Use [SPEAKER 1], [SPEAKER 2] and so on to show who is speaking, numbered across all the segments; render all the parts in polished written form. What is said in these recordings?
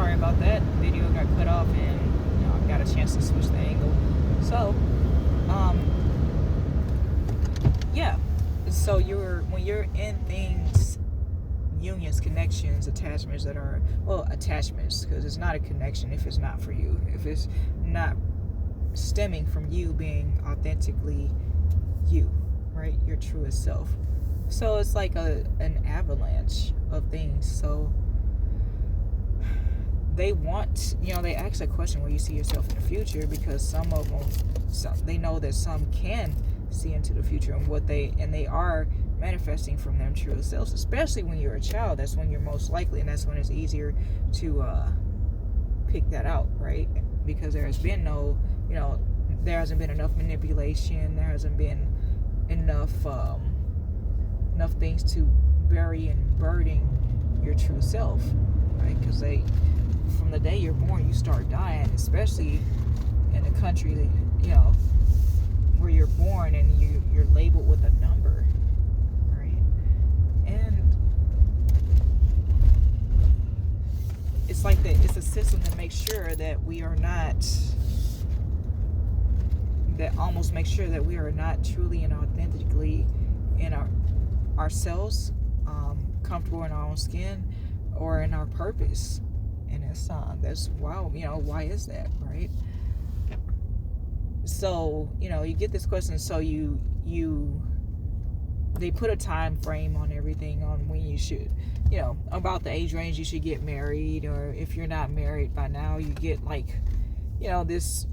[SPEAKER 1] sorry about that. The video got cut off, and I got a chance to switch the angle. So, um, yeah. So when you're in things, unions, connections, attachments that are, well, attachments, because it's not a connection if it's not for you. If it's not stemming from you being authentically you, right? Your truest self. So it's like an avalanche of things. So they want, they ask a question, where you see yourself in the future, because some of them, they know that some can see into the future, and they are manifesting from them true selves, especially when you're a child. That's when you're most likely, and that's when it's easier to pick that out, right? Because there has been there hasn't been enough manipulation, there hasn't been enough things to bury and burden your true self, right? Because from the day you're born, you start dying, especially in a country, where you're born and you're labeled with a number, right? And it's like that. It's a system to make sure that we are not, that almost makes sure that we are not truly and authentically in ourselves, comfortable in our own skin or in our purpose. And that's wow. Why is that, right? So you get this question. So they put a time frame on everything, on when you should, about the age range you should get married, or if you're not married by now, you get this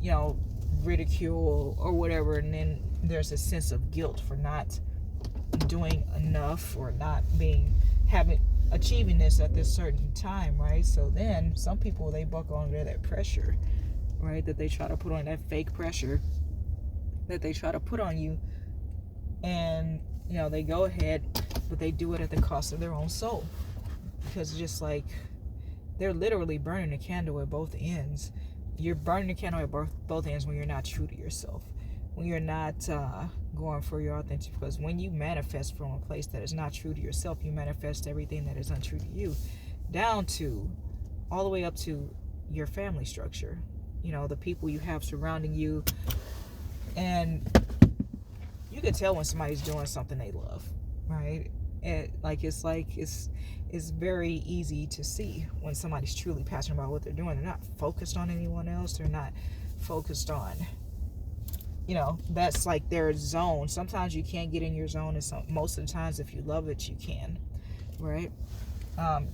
[SPEAKER 1] ridicule or whatever, and then there's a sense of guilt for not doing enough, or not achieving this at this certain time, right? So then some people, they buckle under that pressure, right, that they try to put on, that fake pressure that they try to put on you, and they go ahead, but they do it at the cost of their own soul, because it's just like they're literally burning the candle at both ends. You're burning the candle at both ends when you're not true to yourself, when you're not going for your authentic. Because when you manifest from a place that is not true to yourself, you manifest everything that is untrue to you, down to all the way up to your family structure, the people you have surrounding you. And you can tell when somebody's doing something they love, right? It's very easy to see when somebody's truly passionate about what they're doing. They're not focused on anyone else. They're not focused on, that's like their zone. Sometimes you can't get in your zone, and most of the times, if you love it, you can, right?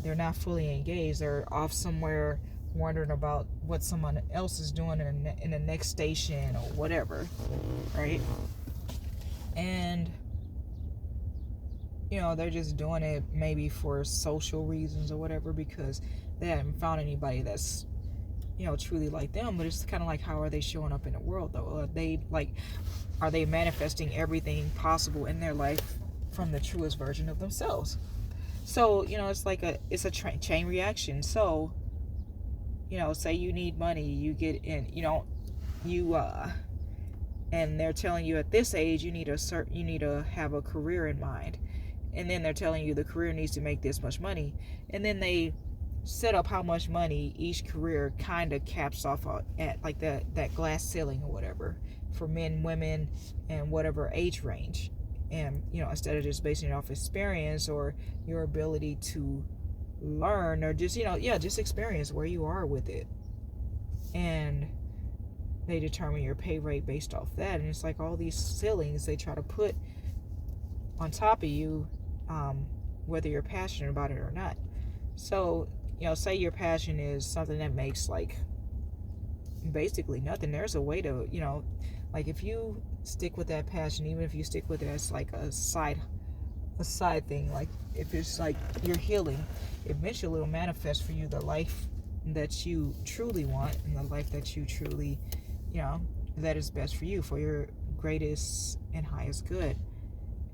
[SPEAKER 1] They're not fully engaged. They're off somewhere wondering about what someone else is doing in the next station or whatever, right? And they're just doing it maybe for social reasons or whatever, because they haven't found anybody that's truly like them. But it's kind of like, how are they showing up in the world, though? Are they manifesting everything possible in their life from the truest version of themselves? So it's like it's a chain reaction. So say you need money, you get in, and they're telling you at this age you need to have a career in mind, and then they're telling you the career needs to make this much money, and then they set up how much money each career kind of caps off at, like that glass ceiling or whatever, for men, women, and whatever age range. And instead of just basing it off experience or your ability to learn, or just just experience where you are with it, and they determine your pay rate based off that. And it's like all these ceilings they try to put on top of you, whether you're passionate about it or not. So say your passion is something that makes like basically nothing. There's a way to like, if you stick with that passion, even if you stick with it as like a side thing, like if it's like you're healing, eventually it'll manifest for you the life that you truly want, and the life that you truly that is best for you, for your greatest and highest good.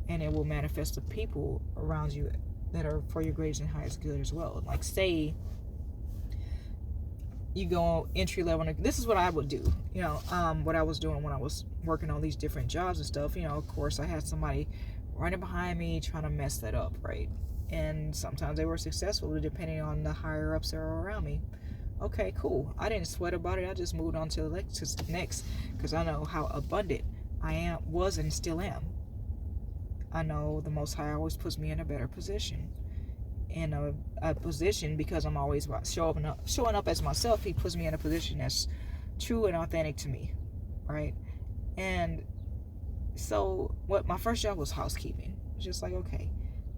[SPEAKER 1] And it will manifest the people around you that are for your greatest and highest good as well. Like, say you go entry level, this is what I would do, what I was doing when I was working on these different jobs and stuff. Of course I had somebody running behind me trying to mess that up, right? And sometimes they were successful, depending on the higher ups that are around me. Okay, cool. I didn't sweat about it. I just moved on to the next because I know how abundant was and still am. I know the Most High always puts me in a better position. In a position, because I'm always about showing up as myself, he puts me in a position that's true and authentic to me, right? And so, what my first job was housekeeping. Just like, okay,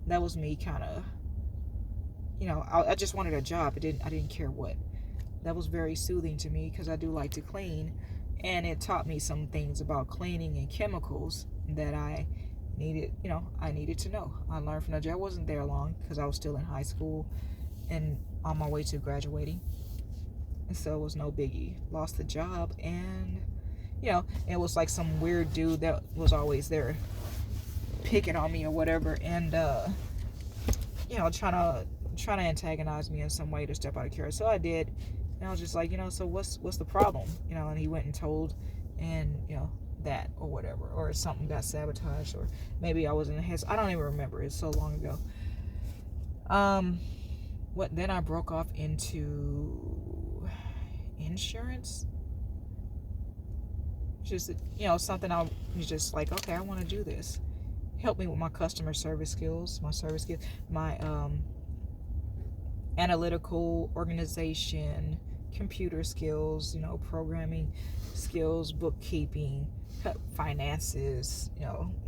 [SPEAKER 1] that was me kind of, I just wanted a job. I didn't care what. That was very soothing to me because I do like to clean, and it taught me some things about cleaning and chemicals that I needed to know. I learned from that job. I wasn't there long because I was still in high school and on my way to graduating, and so it was no biggie. Lost the job, and it was like some weird dude that was always there picking on me or whatever, and trying to antagonize me in some way to step out of character. So I did, and I was just like, so what's the problem? And he went and told, and that or whatever, or something got sabotaged, or maybe I was in his. I don't even remember. It's so long ago. What then? I broke off into insurance. Just something I was just like, okay, I want to do this. Help me with my customer service skills, my analytical organization, computer skills, programming skills, bookkeeping, finances,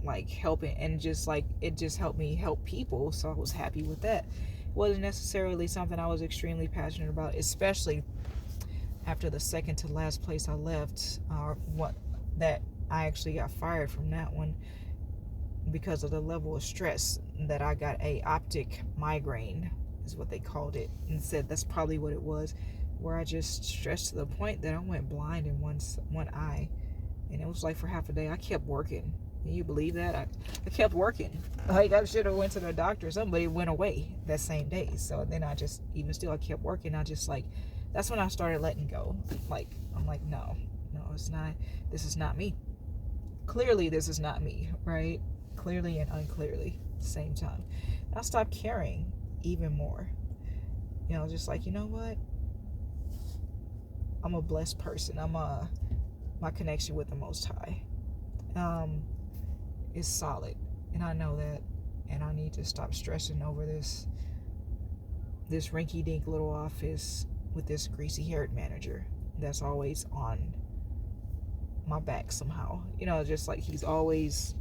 [SPEAKER 1] like helping, and just like it just helped me help people. So I was happy with that. It wasn't necessarily something I was extremely passionate about, especially after the second to last place I left, that I actually got fired from that one because of the level of stress that I got. A optic migraine is what they called it, and said that's probably what it was, where I just stressed to the point that I went blind in one eye, and it was like for half a day I kept working. Can you believe that? I kept working. Like I should have went to the doctor. Somebody went away that same day. So then I just, even still, I kept working. I just like, that's when I started letting go. Like, I'm like, no, it's not, this is not me. Clearly, this is not me, right? Clearly and unclearly at the same time. And I stopped caring even more. Just like, you know what? I'm a blessed person. My connection with the Most High is solid, and I know that, and I need to stop stressing over this rinky-dink little office with this greasy-haired manager that's always on my back somehow. Just like he's always